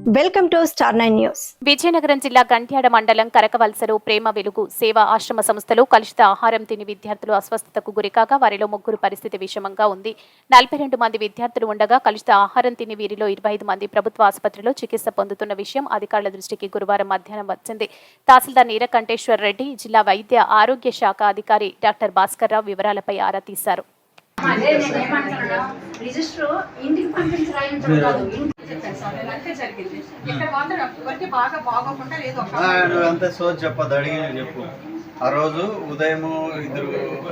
Welcome to star 9 news. Vizianagaram జిల్లా గంట్యాడ మండలం కరకవలసలో ప్రేమ వెలుగు సేవా ఆశ్రమ సంస్థలో కలుషిత ఆహారం తిని విద్యార్థులు అస్వస్థతకు గురికాగా వారిలో ముగ్గురు పరిస్థితి విషమంగా ఉంది. 42 మంది విద్యార్థులు ఉండగా కలుషిత ఆహారం తిని వీరిలో 25 మంది ప్రభుత్వ ఆసుపత్రిలో చికిత్స పొందుతున్న విషయం అధికారుల దృష్టికి గురువారం మధ్యాహ్నం వచ్చింది. తహసీల్దార్ నీలకంఠేశ్వర్ రెడ్డి, జిల్లా వైద్య ఆరోగ్య శాఖ అధికారి డాక్టర్ భాస్కర్ రావు వివరాలపై ఆరా తీశారు. చెప్పు ఆ రోజు ఉదయం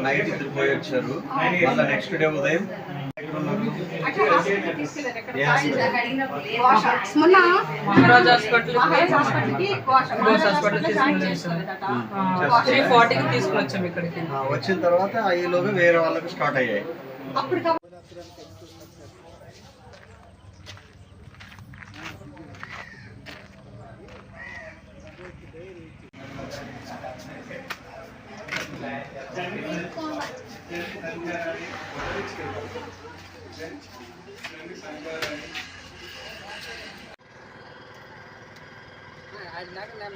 నైట్ ఇద్దరు పోయి వచ్చారు. మళ్ళీ నెక్స్ట్ డే ఉదయం వచ్చిన తర్వాత ఈలోగా వేరే వాళ్ళకి స్టార్ట్ అయ్యాయి.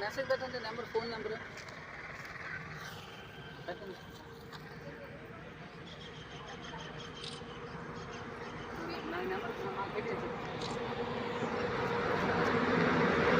మెసేజ్ పెట్టండి, నెంబర్ ఫోన్ నెంబర్ పెట్టండి. నా నెంబర్ పెట్టేసి